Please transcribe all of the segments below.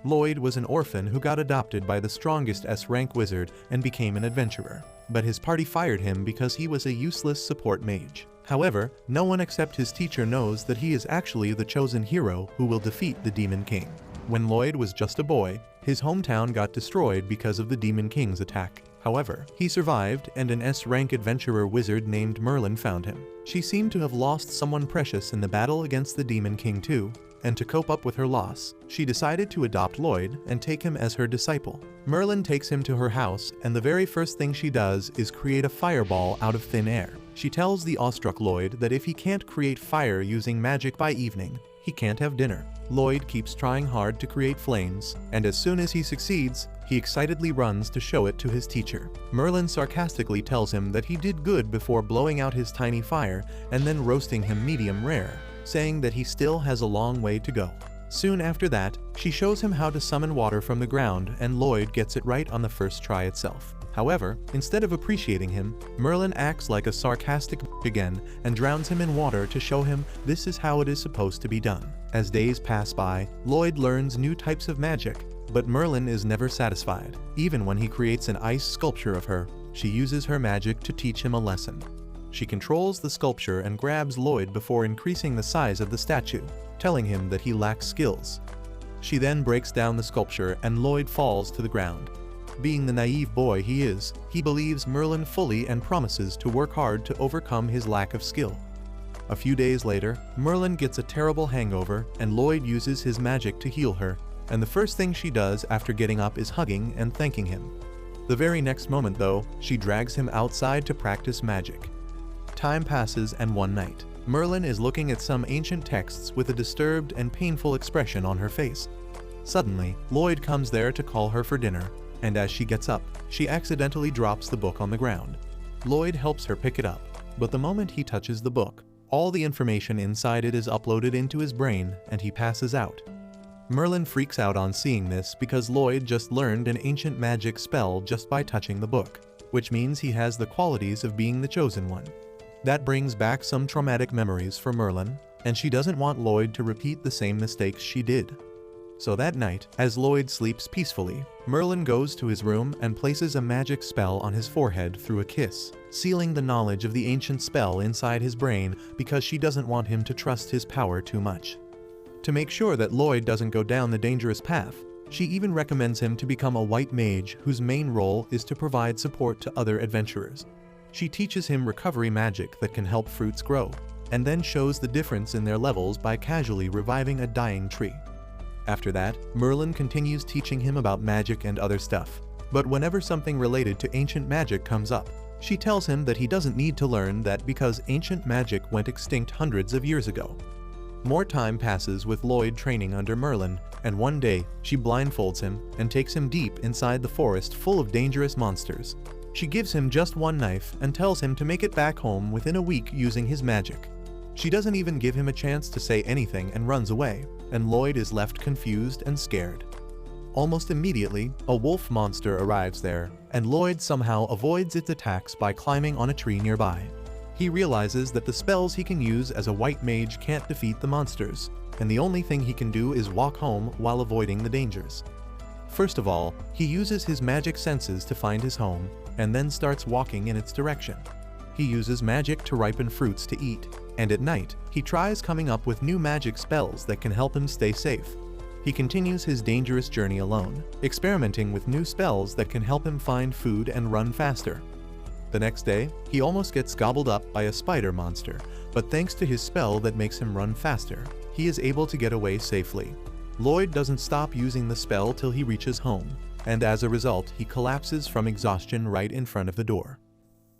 Loid was an orphan who got adopted by the strongest S-rank wizard and became an adventurer. But his party fired him because he was a useless support mage. However, no one except his teacher knows that he is actually the chosen hero who will defeat the Demon King. When Loid was just a boy, his hometown got destroyed because of the Demon King's attack. However, he survived, and an S-rank adventurer wizard named Merlin found him. She seemed to have lost someone precious in the battle against the Demon King too, and to cope up with her loss, she decided to adopt Loid and take him as her disciple. Merlin takes him to her house, and the very first thing she does is create a fireball out of thin air. She tells the awestruck Loid that if he can't create fire using magic by evening, he can't have dinner. Loid keeps trying hard to create flames, and as soon as he succeeds, he excitedly runs to show it to his teacher. Merlin sarcastically tells him that he did good before blowing out his tiny fire and then roasting him medium rare, saying that he still has a long way to go. Soon after that, she shows him how to summon water from the ground, and Loid gets it right on the first try itself. However, instead of appreciating him, Merlin acts like a sarcastic again and drowns him in water to show him this is how it is supposed to be done. As days pass by, Loid learns new types of magic, but Merlin is never satisfied. Even when he creates an ice sculpture of her, she uses her magic to teach him a lesson. She controls the sculpture and grabs Loid before increasing the size of the statue, telling him that he lacks skills. She then breaks down the sculpture and Loid falls to the ground. Being the naive boy he is, he believes Merlin fully and promises to work hard to overcome his lack of skill. A few days later, Merlin gets a terrible hangover and Loid uses his magic to heal her, and the first thing she does after getting up is hugging and thanking him. The very next moment though, she drags him outside to practice magic. Time passes, and one night, Merlin is looking at some ancient texts with a disturbed and painful expression on her face. Suddenly, Loid comes there to call her for dinner, and as she gets up, she accidentally drops the book on the ground. Loid helps her pick it up, but the moment he touches the book, all the information inside it is uploaded into his brain and he passes out. Merlin freaks out on seeing this because Loid just learned an ancient magic spell just by touching the book, which means he has the qualities of being the chosen one. That brings back some traumatic memories for Merlin, and she doesn't want Loid to repeat the same mistakes she did. So that night, as Loid sleeps peacefully, Merlin goes to his room and places a magic spell on his forehead through a kiss, sealing the knowledge of the ancient spell inside his brain because she doesn't want him to trust his power too much. To make sure that Loid doesn't go down the dangerous path, she even recommends him to become a white mage whose main role is to provide support to other adventurers. She teaches him recovery magic that can help fruits grow, and then shows the difference in their levels by casually reviving a dying tree. After that, Merlin continues teaching him about magic and other stuff, but whenever something related to ancient magic comes up, she tells him that he doesn't need to learn that because ancient magic went extinct hundreds of years ago. More time passes with Loid training under Merlin, and one day, she blindfolds him and takes him deep inside the forest full of dangerous monsters. She gives him just one knife and tells him to make it back home within a week using his magic. She doesn't even give him a chance to say anything and runs away, and Loid is left confused and scared. Almost immediately, a wolf monster arrives there, and Loid somehow avoids its attacks by climbing on a tree nearby. He realizes that the spells he can use as a white mage can't defeat the monsters, and the only thing he can do is walk home while avoiding the dangers. First of all, he uses his magic senses to find his home, and then starts walking in its direction. He uses magic to ripen fruits to eat, and at night, he tries coming up with new magic spells that can help him stay safe. He continues his dangerous journey alone, experimenting with new spells that can help him find food and run faster. The next day, he almost gets gobbled up by a spider monster, but thanks to his spell that makes him run faster, he is able to get away safely. Loid doesn't stop using the spell till he reaches home, and as a result, he collapses from exhaustion right in front of the door.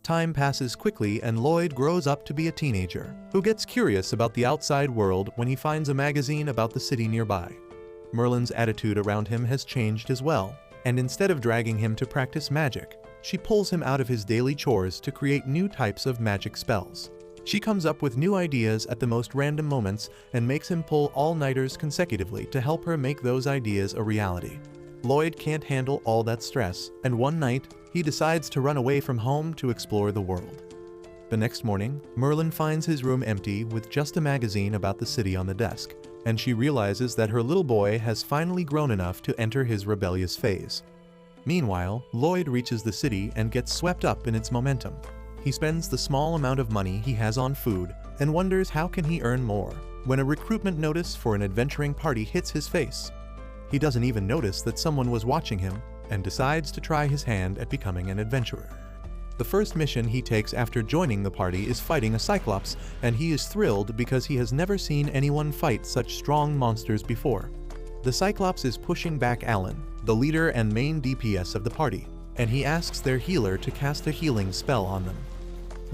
Time passes quickly and Loid grows up to be a teenager, who gets curious about the outside world when he finds a magazine about the city nearby. Merlin's attitude around him has changed as well, and instead of dragging him to practice magic, she pulls him out of his daily chores to create new types of magic spells. She comes up with new ideas at the most random moments and makes him pull all-nighters consecutively to help her make those ideas a reality. Loid can't handle all that stress, and one night, he decides to run away from home to explore the world. The next morning, Merlin finds his room empty with just a magazine about the city on the desk, and she realizes that her little boy has finally grown enough to enter his rebellious phase. Meanwhile, Loid reaches the city and gets swept up in its momentum. He spends the small amount of money he has on food and wonders how can he earn more, when a recruitment notice for an adventuring party hits his face. He doesn't even notice that someone was watching him and decides to try his hand at becoming an adventurer. The first mission he takes after joining the party is fighting a cyclops, and he is thrilled because he has never seen anyone fight such strong monsters before. The cyclops is pushing back Alan, the leader and main DPS of the party, and he asks their healer to cast a healing spell on them.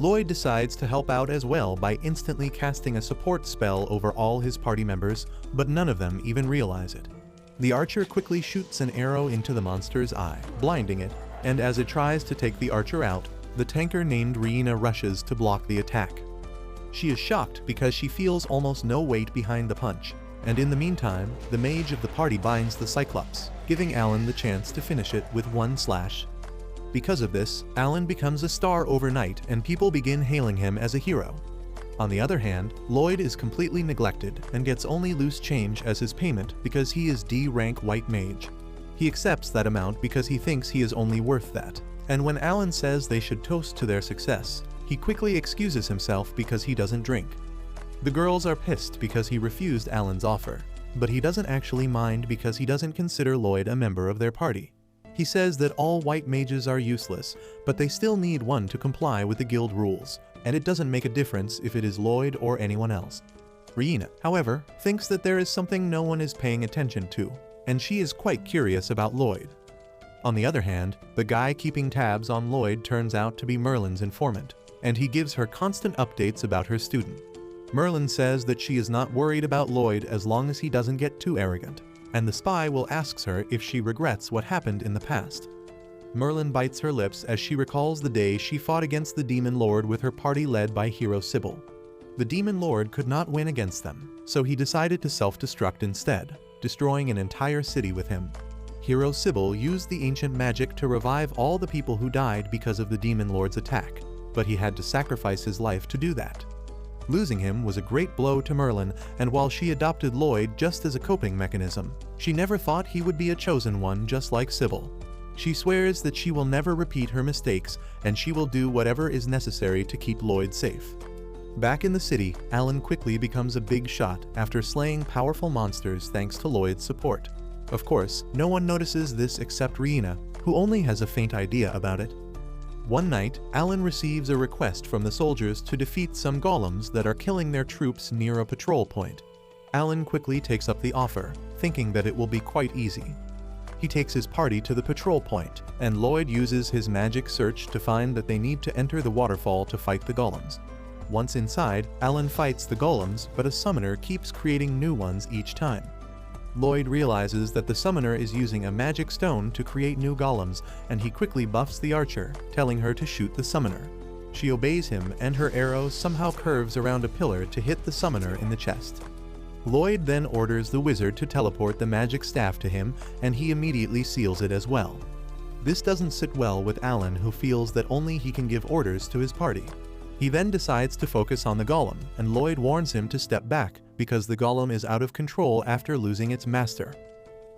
Loid decides to help out as well by instantly casting a support spell over all his party members, but none of them even realize it. The archer quickly shoots an arrow into the monster's eye, blinding it, and as it tries to take the archer out, the tanker named Riina rushes to block the attack. She is shocked because she feels almost no weight behind the punch, and in the meantime, the mage of the party binds the cyclops, giving Alan the chance to finish it with one slash. Because of this, Alan becomes a star overnight and people begin hailing him as a hero. On the other hand, Loid is completely neglected and gets only loose change as his payment because he is D-rank white mage. He accepts that amount because he thinks he is only worth that, and when Alan says they should toast to their success, he quickly excuses himself because he doesn't drink. The girls are pissed because he refused Alan's offer, but he doesn't actually mind because he doesn't consider Loid a member of their party. He says that all white mages are useless, but they still need one to comply with the guild rules, and it doesn't make a difference if it is Loid or anyone else. Riina, however, thinks that there is something no one is paying attention to, and she is quite curious about Loid. On the other hand, the guy keeping tabs on Loid turns out to be Merlin's informant, and he gives her constant updates about her student. Merlin says that she is not worried about Loid as long as he doesn't get too arrogant, and the spy will ask her if she regrets what happened in the past. Merlin bites her lips as she recalls the day she fought against the Demon Lord with her party led by hero Sybil. The Demon Lord could not win against them, so he decided to self-destruct instead, destroying an entire city with him. Hero Sybil used the ancient magic to revive all the people who died because of the Demon Lord's attack, but he had to sacrifice his life to do that. Losing him was a great blow to Merlin, and while she adopted Loid just as a coping mechanism, she never thought he would be a chosen one just like Sybil. She swears that she will never repeat her mistakes, and she will do whatever is necessary to keep Loid safe. Back in the city, Alan quickly becomes a big shot after slaying powerful monsters thanks to Loid's support. Of course, no one notices this except Riina, who only has a faint idea about it. One night, Alan receives a request from the soldiers to defeat some golems that are killing their troops near a patrol point. Alan quickly takes up the offer, thinking that it will be quite easy. He takes his party to the patrol point, and Loid uses his magic search to find that they need to enter the waterfall to fight the golems. Once inside, Alan fights the golems, but a summoner keeps creating new ones each time. Loid realizes that the summoner is using a magic stone to create new golems, and he quickly buffs the archer, telling her to shoot the summoner. She obeys him, and her arrow somehow curves around a pillar to hit the summoner in the chest. Loid then orders the wizard to teleport the magic staff to him, and he immediately seals it as well. This doesn't sit well with Alan, who feels that only he can give orders to his party. He then decides to focus on the golem, and Loid warns him to step back because the golem is out of control after losing its master.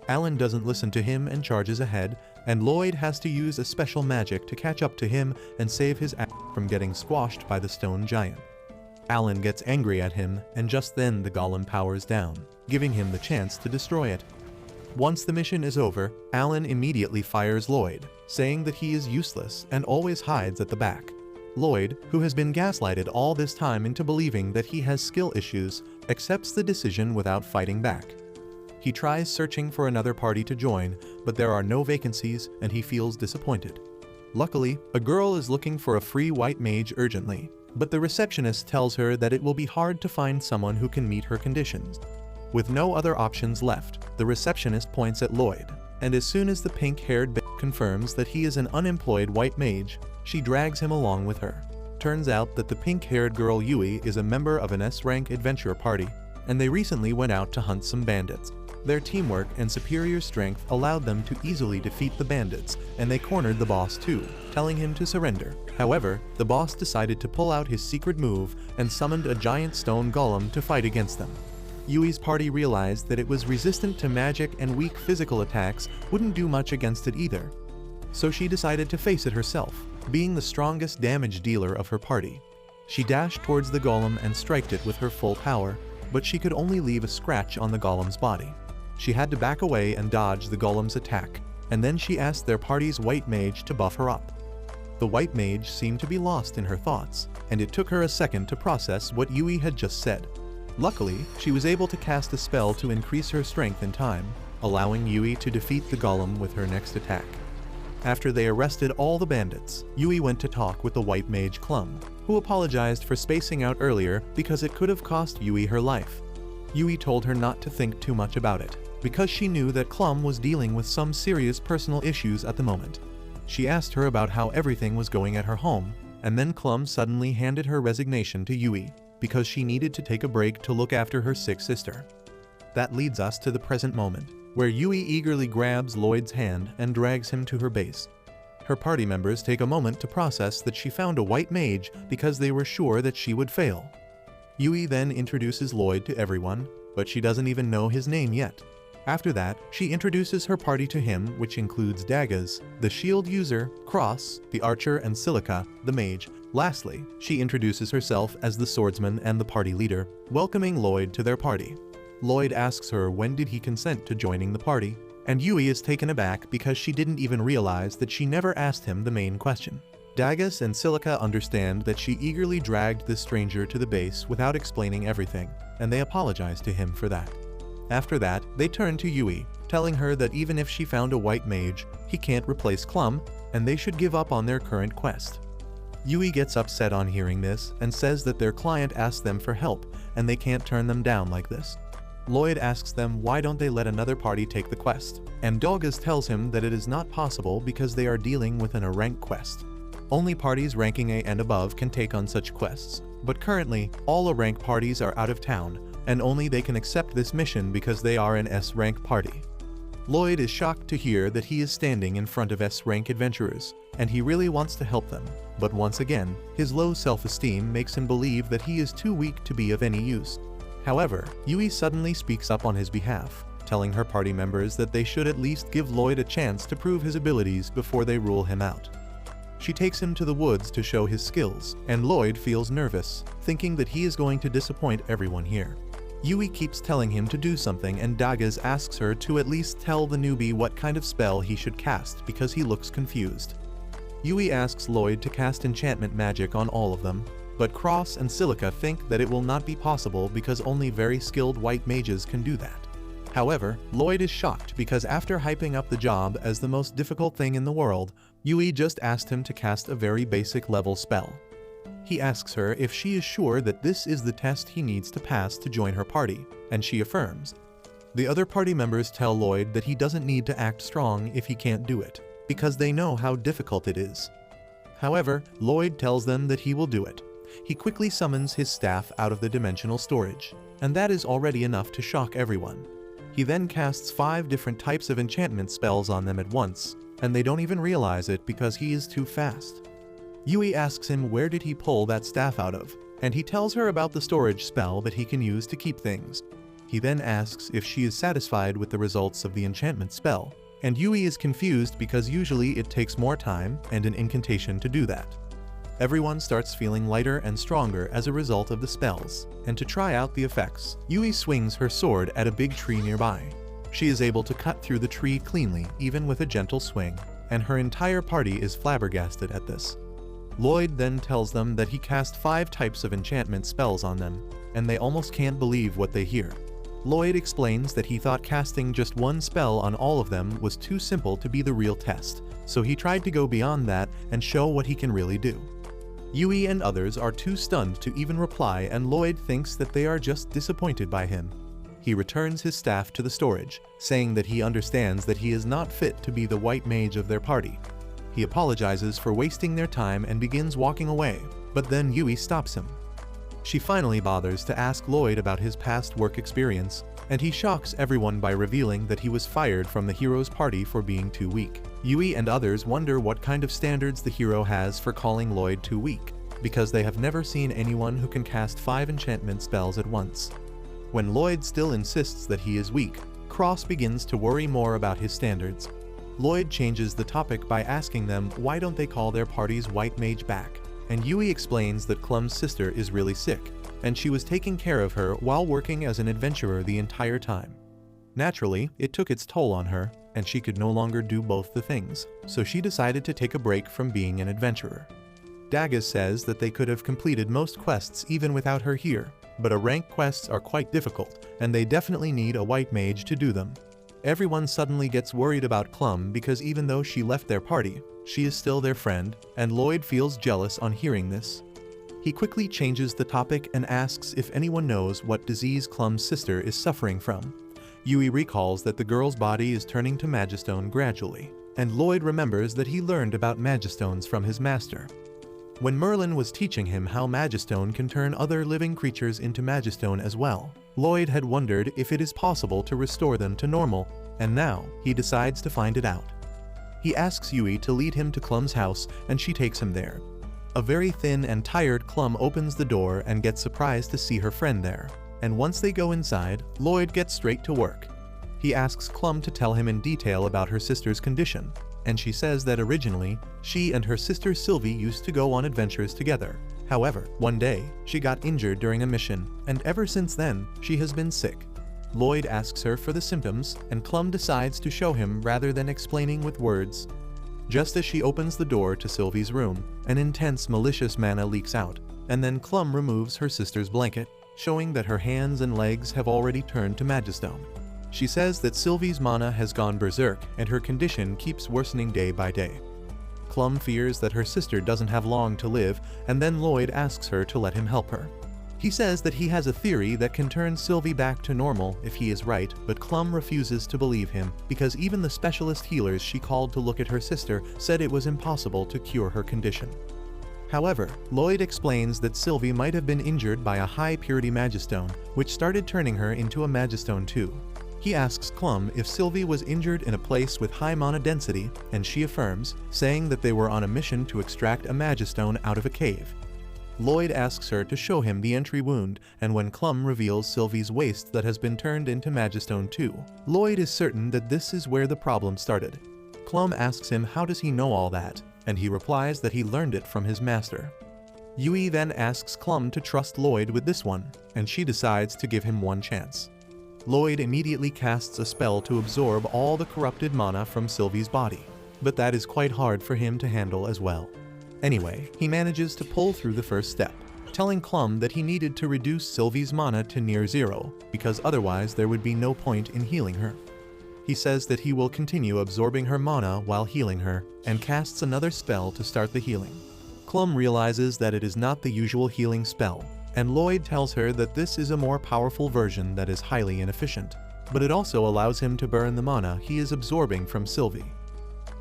Alan doesn't listen to him and charges ahead, and Loid has to use a special magic to catch up to him and save his ass from getting squashed by the stone giant. Alan gets angry at him, and just then the golem powers down, giving him the chance to destroy it. Once the mission is over, Alan immediately fires Loid, saying that he is useless and always hides at the back. Loid, who has been gaslighted all this time into believing that he has skill issues, accepts the decision without fighting back. He tries searching for another party to join, but there are no vacancies and he feels disappointed. Luckily, a girl is looking for a free white mage urgently, but the receptionist tells her that it will be hard to find someone who can meet her conditions. With no other options left, the receptionist points at Loid, and as soon as the pink-haired bitch confirms that he is an unemployed white mage, she drags him along with her. Turns out that the pink-haired girl Yui is a member of an S-rank adventure party, and they recently went out to hunt some bandits. Their teamwork and superior strength allowed them to easily defeat the bandits, and they cornered the boss too, telling him to surrender. However, the boss decided to pull out his secret move and summoned a giant stone golem to fight against them. Yui's party realized that it was resistant to magic and weak physical attacks wouldn't do much against it either. So she decided to face it herself, being the strongest damage dealer of her party. She dashed towards the golem and striked it with her full power, but she could only leave a scratch on the golem's body. She had to back away and dodge the golem's attack, and then she asked their party's white mage to buff her up. The white mage seemed to be lost in her thoughts, and it took her a second to process what Yui had just said. Luckily, she was able to cast a spell to increase her strength in time, allowing Yui to defeat the golem with her next attack. After they arrested all the bandits, Yui went to talk with the white mage Clum, who apologized for spacing out earlier because it could have cost Yui her life. Yui told her not to think too much about it, because she knew that Clum was dealing with some serious personal issues at the moment. She asked her about how everything was going at her home, and then Clum suddenly handed her resignation to Yui, because she needed to take a break to look after her sick sister. That leads us to the present moment, where Yui eagerly grabs Loid's hand and drags him to her base. Her party members take a moment to process that she found a white mage because they were sure that she would fail. Yui then introduces Loid to everyone, but she doesn't even know his name yet. After that, she introduces her party to him, which includes Daggaz, the shield user, Cross, the archer, and Silica, the mage. Lastly, she introduces herself as the swordsman and the party leader, welcoming Loid to their party. Loid asks her when did he consent to joining the party, and Yui is taken aback because she didn't even realize that she never asked him the main question. Daggaz and Silica understand that she eagerly dragged this stranger to the base without explaining everything, and they apologize to him for that. After that, they turn to Yui, telling her that even if she found a white mage, he can't replace Clum, and they should give up on their current quest. Yui gets upset on hearing this and says that their client asked them for help and they can't turn them down like this. Loid asks them why don't they let another party take the quest, and Daggaz tells him that it is not possible because they are dealing with a rank quest. Only parties ranking A and above can take on such quests, but currently, all A rank parties are out of town, and only they can accept this mission because they are an S rank party. Loid is shocked to hear that he is standing in front of S rank adventurers, and he really wants to help them, but once again, his low self-esteem makes him believe that he is too weak to be of any use. However, Yui suddenly speaks up on his behalf, telling her party members that they should at least give Loid a chance to prove his abilities before they rule him out. She takes him to the woods to show his skills, and Loid feels nervous, thinking that he is going to disappoint everyone here. Yui keeps telling him to do something, and Daggaz asks her to at least tell the newbie what kind of spell he should cast because he looks confused. Yui asks Loid to cast enchantment magic on all of them, but Cross and Silica think that it will not be possible because only very skilled white mages can do that. However, Loid is shocked because after hyping up the job as the most difficult thing in the world, Yui just asked him to cast a very basic level spell. He asks her if she is sure that this is the test he needs to pass to join her party, and she affirms. The other party members tell Loid that he doesn't need to act strong if he can't do it, because they know how difficult it is. However, Loid tells them that he will do it. He quickly summons his staff out of the dimensional storage, and that is already enough to shock everyone. He then casts 5 different types of enchantment spells on them at once, and they don't even realize it because he is too fast. Yui asks him where did he pull that staff out of, and he tells her about the storage spell that he can use to keep things. He then asks if she is satisfied with the results of the enchantment spell, and Yui is confused because usually it takes more time and an incantation to do that. Everyone starts feeling lighter and stronger as a result of the spells, and to try out the effects, Yui swings her sword at a big tree nearby. She is able to cut through the tree cleanly, even with a gentle swing, and her entire party is flabbergasted at this. Loid then tells them that he cast 5 types of enchantment spells on them, and they almost can't believe what they hear. Loid explains that he thought casting just one spell on all of them was too simple to be the real test, so he tried to go beyond that and show what he can really do. Yui and others are too stunned to even reply, and Loid thinks that they are just disappointed by him. He returns his staff to the storage, saying that he understands that he is not fit to be the white mage of their party. He apologizes for wasting their time and begins walking away, but then Yui stops him. She finally bothers to ask Loid about his past work experience, and he shocks everyone by revealing that he was fired from the hero's party for being too weak. Yui and others wonder what kind of standards the hero has for calling Loid too weak, because they have never seen anyone who can cast 5 enchantment spells at once. When Loid still insists that he is weak, Cross begins to worry more about his standards. Loid changes the topic by asking them why don't they call their party's white mage back, and Yui explains that Clum's sister is really sick, and she was taking care of her while working as an adventurer the entire time. Naturally, it took its toll on her, and she could no longer do both the things, so she decided to take a break from being an adventurer. Daggaz says that they could have completed most quests even without her here, but rank quests are quite difficult, and they definitely need a white mage to do them. Everyone suddenly gets worried about Clum because even though she left their party, she is still their friend, and Loid feels jealous on hearing this. He quickly changes the topic and asks if anyone knows what disease Clum's sister is suffering from. Yui recalls that the girl's body is turning to Magistone gradually, and Loid remembers that he learned about Magistones from his master. When Merlin was teaching him how Magistone can turn other living creatures into Magistone as well, Loid had wondered if it is possible to restore them to normal, and now he decides to find it out. He asks Yui to lead him to Clum's house, and she takes him there. A very thin and tired Clum opens the door and gets surprised to see her friend there, and once they go inside, Loid gets straight to work. He asks Clum to tell him in detail about her sister's condition, and she says that originally, she and her sister Sylvie used to go on adventures together. However, one day, she got injured during a mission, and ever since then, she has been sick. Loid asks her for the symptoms, and Clum decides to show him rather than explaining with words. Just as she opens the door to Sylvie's room, an intense malicious mana leaks out, and then Clum removes her sister's blanket, showing that her hands and legs have already turned to Magistone. She says that Sylvie's mana has gone berserk and her condition keeps worsening day by day. Clum fears that her sister doesn't have long to live, and then Loid asks her to let him help her. He says that he has a theory that can turn Sylvie back to normal if he is right, but Clum refuses to believe him because even the specialist healers she called to look at her sister said it was impossible to cure her condition. However, Loid explains that Sylvie might have been injured by a high-purity Magistone, which started turning her into a Magistone too. He asks Clum if Sylvie was injured in a place with high mana density, and she affirms, saying that they were on a mission to extract a Magistone out of a cave. Loid asks her to show him the entry wound, and when Clum reveals Sylvie's waist that has been turned into Magistone too, Loid is certain that this is where the problem started. Clum asks him how does he know all that, and he replies that he learned it from his master. Yui then asks Clum to trust Loid with this one, and she decides to give him one chance. Loid immediately casts a spell to absorb all the corrupted mana from Sylvie's body, but that is quite hard for him to handle as well. Anyway, he manages to pull through the first step, telling Clum that he needed to reduce Sylvie's mana to near zero, because otherwise there would be no point in healing her. He says that he will continue absorbing her mana while healing her, and casts another spell to start the healing. Clum realizes that it is not the usual healing spell, and Loid tells her that this is a more powerful version that is highly inefficient, but it also allows him to burn the mana he is absorbing from Sylvie.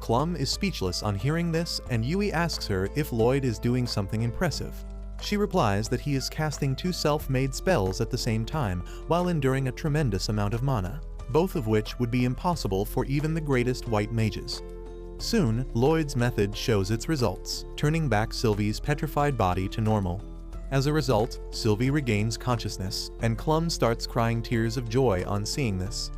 Clum is speechless on hearing this, and Yui asks her if Loid is doing something impressive. She replies that he is casting two self-made spells at the same time while enduring a tremendous amount of mana, both of which would be impossible for even the greatest white mages. Soon, Loid's method shows its results, turning back Sylvie's petrified body to normal. As a result, Sylvie regains consciousness, and Clum starts crying tears of joy on seeing this.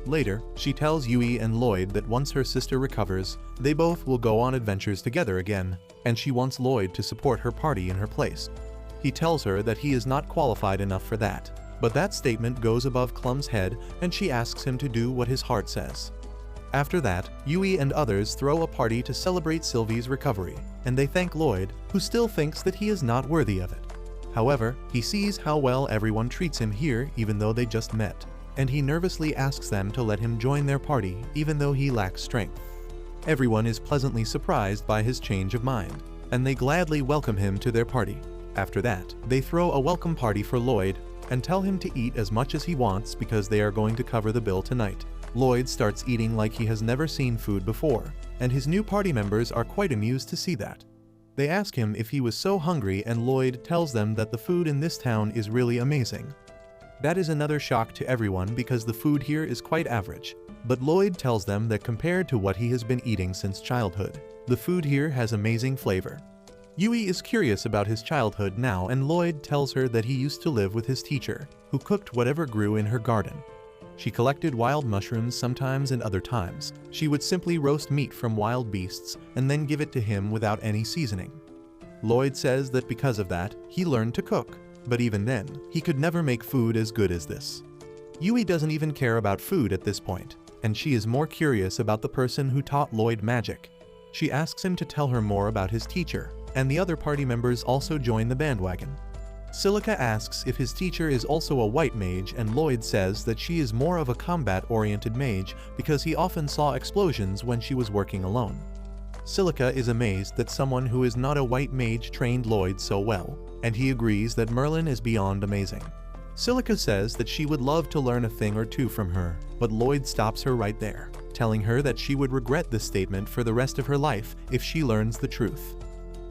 Later, she tells Yui and Loid that once her sister recovers, they both will go on adventures together again, and she wants Loid to support her party in her place. He tells her that he is not qualified enough for that, but that statement goes above Clum's head, and she asks him to do what his heart says. After that, Yui and others throw a party to celebrate Sylvie's recovery, and they thank Loid, who still thinks that he is not worthy of it. However, he sees how well everyone treats him here even though they just met, and he nervously asks them to let him join their party even though he lacks strength. Everyone is pleasantly surprised by his change of mind, and they gladly welcome him to their party. After that, they throw a welcome party for Loid and tell him to eat as much as he wants because they are going to cover the bill tonight. Loid starts eating like he has never seen food before, and his new party members are quite amused to see that. They ask him if he was so hungry, and Loid tells them that the food in this town is really amazing. That is another shock to everyone because the food here is quite average, but Loid tells them that compared to what he has been eating since childhood, the food here has amazing flavor. Yui is curious about his childhood now, and Loid tells her that he used to live with his teacher, who cooked whatever grew in her garden. She collected wild mushrooms sometimes, and other times she would simply roast meat from wild beasts and then give it to him without any seasoning. Loid says that because of that, he learned to cook, but even then, he could never make food as good as this. Yui doesn't even care about food at this point, and she is more curious about the person who taught Loid magic. She asks him to tell her more about his teacher, and the other party members also join the bandwagon. Silica asks if his teacher is also a white mage, and Loid says that she is more of a combat-oriented mage because he often saw explosions when she was working alone. Silica is amazed that someone who is not a white mage trained Loid so well, and he agrees that Merlin is beyond amazing. Silica says that she would love to learn a thing or two from her, but Loid stops her right there, telling her that she would regret this statement for the rest of her life if she learns the truth.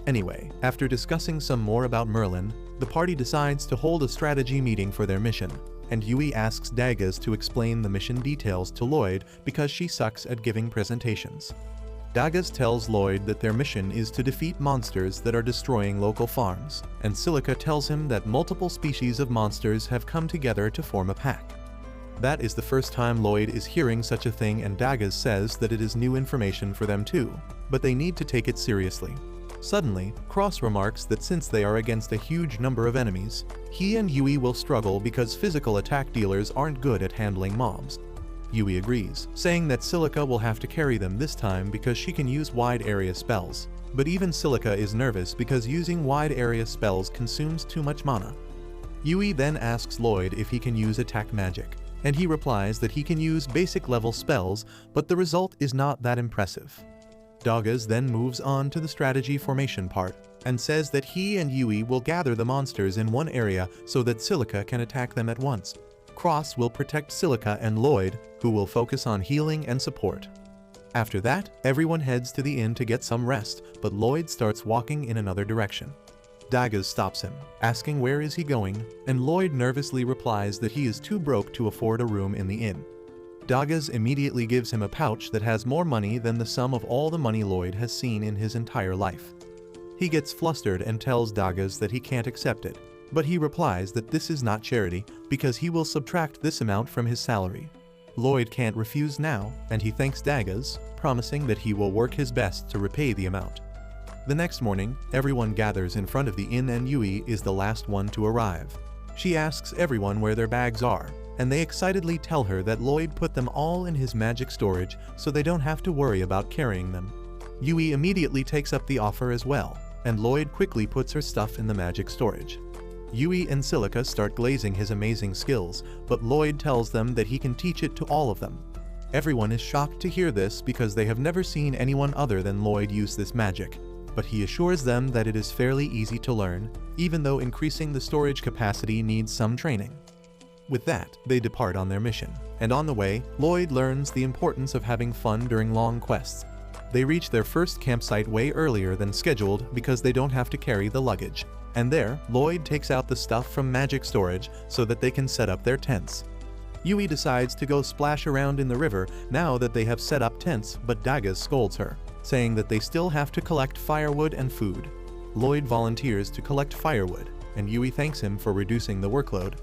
Anyway, after discussing some more about Merlin, the party decides to hold a strategy meeting for their mission, and Yui asks Daggaz to explain the mission details to Loid because she sucks at giving presentations. Daggaz tells Loid that their mission is to defeat monsters that are destroying local farms, and Silica tells him that multiple species of monsters have come together to form a pack. That is the first time Loid is hearing such a thing, and Daggaz says that it is new information for them too, but they need to take it seriously. Suddenly, Cross remarks that since they are against a huge number of enemies, he and Yui will struggle because physical attack dealers aren't good at handling mobs. Yui agrees, saying that Silica will have to carry them this time because she can use wide area spells. But even Silica is nervous because using wide area spells consumes too much mana. Yui then asks Loid if he can use attack magic, and he replies that he can use basic level spells, but the result is not that impressive. Daggaz then moves on to the strategy formation part, and says that he and Yui will gather the monsters in one area so that Silica can attack them at once. Cross will protect Silica and Loid, who will focus on healing and support. After that, everyone heads to the inn to get some rest, but Loid starts walking in another direction. Daggaz stops him, asking where is he going, and Loid nervously replies that he is too broke to afford a room in the inn. Daggaz immediately gives him a pouch that has more money than the sum of all the money Loid has seen in his entire life. He gets flustered and tells Daggaz that he can't accept it, but he replies that this is not charity because he will subtract this amount from his salary. Loid can't refuse now, and he thanks Daggaz, promising that he will work his best to repay the amount. The next morning, everyone gathers in front of the inn, and Yui is the last one to arrive. She asks everyone where their bags are, and they excitedly tell her that Loid put them all in his magic storage so they don't have to worry about carrying them. Yui immediately takes up the offer as well, and Loid quickly puts her stuff in the magic storage. Yui and Silica start glazing his amazing skills, but Loid tells them that he can teach it to all of them. Everyone is shocked to hear this because they have never seen anyone other than Loid use this magic, but he assures them that it is fairly easy to learn, even though increasing the storage capacity needs some training. With that, they depart on their mission, and on the way, Loid learns the importance of having fun during long quests. They reach their first campsite way earlier than scheduled because they don't have to carry the luggage, and there, Loid takes out the stuff from magic storage so that they can set up their tents. Yui decides to go splash around in the river now that they have set up tents, but Daggaz scolds her, saying that they still have to collect firewood and food. Loid volunteers to collect firewood, and Yui thanks him for reducing the workload.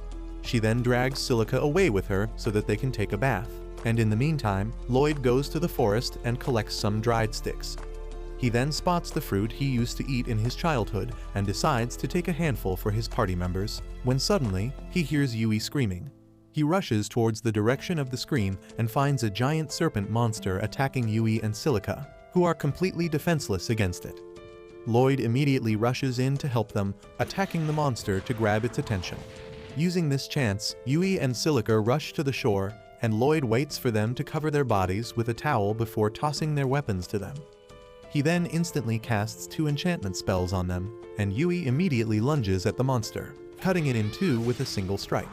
She then drags Silica away with her so that they can take a bath, and in the meantime, Loid goes to the forest and collects some dried sticks. He then spots the fruit he used to eat in his childhood and decides to take a handful for his party members, when suddenly, he hears Yui screaming. He rushes towards the direction of the scream and finds a giant serpent monster attacking Yui and Silica, who are completely defenseless against it. Loid immediately rushes in to help them, attacking the monster to grab its attention. Using this chance, Yui and Silica rush to the shore, and Loid waits for them to cover their bodies with a towel before tossing their weapons to them. He then instantly casts 2 enchantment spells on them, and Yui immediately lunges at the monster, cutting it in 2 with a single strike.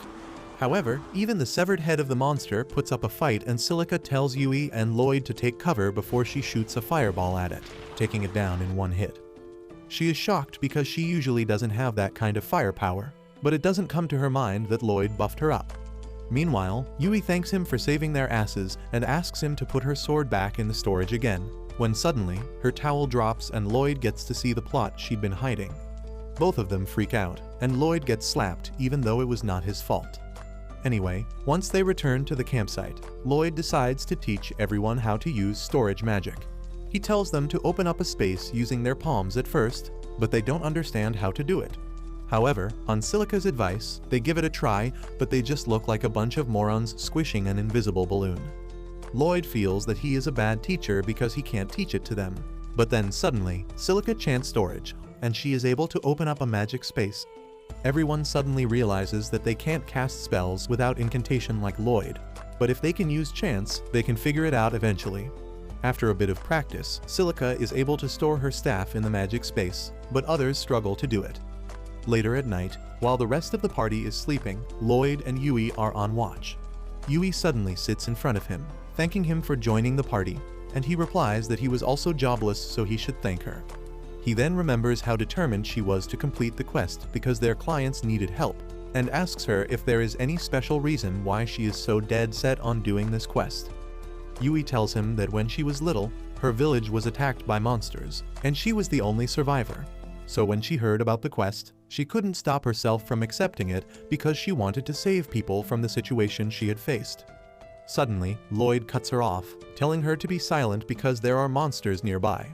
However, even the severed head of the monster puts up a fight, and Silica tells Yui and Loid to take cover before she shoots a fireball at it, taking it down in 1 hit. She is shocked because she usually doesn't have that kind of firepower, but it doesn't come to her mind that Loid buffed her up. Meanwhile, Yui thanks him for saving their asses and asks him to put her sword back in the storage again, when suddenly, her towel drops and Loid gets to see the plot she'd been hiding. Both of them freak out, and Loid gets slapped even though it was not his fault. Anyway, once they return to the campsite, Loid decides to teach everyone how to use storage magic. He tells them to open up a space using their palms at first, but they don't understand how to do it. However, on Silica's advice, they give it a try, but they just look like a bunch of morons squishing an invisible balloon. Loid feels that he is a bad teacher because he can't teach it to them. But then suddenly, Silica chants storage, and she is able to open up a magic space. Everyone suddenly realizes that they can't cast spells without incantation like Loid, but if they can use chants, they can figure it out eventually. After a bit of practice, Silica is able to store her staff in the magic space, but others struggle to do it. Later at night, while the rest of the party is sleeping, Loid and Yui are on watch. Yui suddenly sits in front of him, thanking him for joining the party, and he replies that he was also jobless so he should thank her. He then remembers how determined she was to complete the quest because their clients needed help, and asks her if there is any special reason why she is so dead set on doing this quest. Yui tells him that when she was little, her village was attacked by monsters, and she was the only survivor. So when she heard about the quest, she couldn't stop herself from accepting it because she wanted to save people from the situation she had faced. Suddenly, Loid cuts her off, telling her to be silent because there are monsters nearby.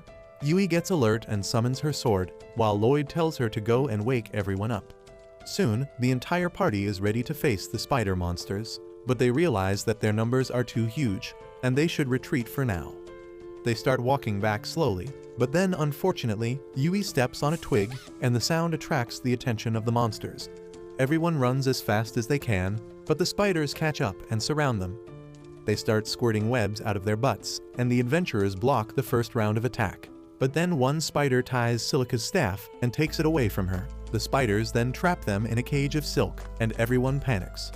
Yui gets alert and summons her sword, while Loid tells her to go and wake everyone up. Soon, the entire party is ready to face the spider monsters, but they realize that their numbers are too huge, and they should retreat for now. They start walking back slowly, but then unfortunately, Yui steps on a twig, and the sound attracts the attention of the monsters. Everyone runs as fast as they can, but the spiders catch up and surround them. They start squirting webs out of their butts, and the adventurers block the first round of attack. But then one spider ties Silica's staff and takes it away from her. The spiders then trap them in a cage of silk, and everyone panics.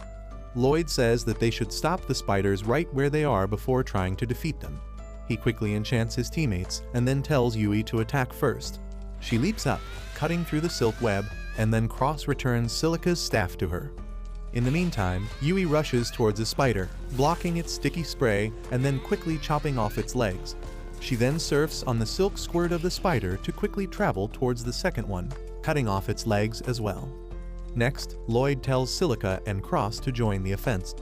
Loid says that they should stop the spiders right where they are before trying to defeat them. He quickly enchants his teammates and then tells Yui to attack first. She leaps up, cutting through the silk web, and then cross-returns Silica's staff to her. In the meantime, Yui rushes towards a spider, blocking its sticky spray and then quickly chopping off its legs. She then surfs on the silk squirt of the spider to quickly travel towards the second one, cutting off its legs as well. Next, Loid tells Silica and Cross to join the offense.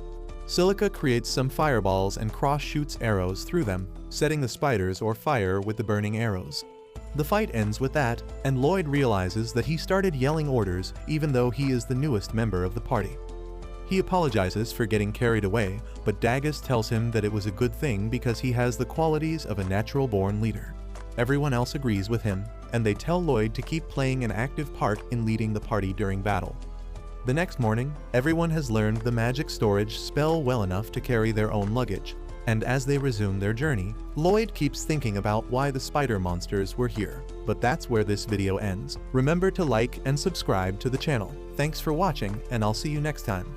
Silica creates some fireballs and Cross shoots arrows through them, setting the spiders on fire with the burning arrows. The fight ends with that, and Loid realizes that he started yelling orders even though he is the newest member of the party. He apologizes for getting carried away, but Dagus tells him that it was a good thing because he has the qualities of a natural-born leader. Everyone else agrees with him, and they tell Loid to keep playing an active part in leading the party during battle. The next morning, everyone has learned the magic storage spell well enough to carry their own luggage, and as they resume their journey, Loid keeps thinking about why the spider monsters were here. But that's where this video ends. Remember to like and subscribe to the channel. Thanks for watching, and I'll see you next time.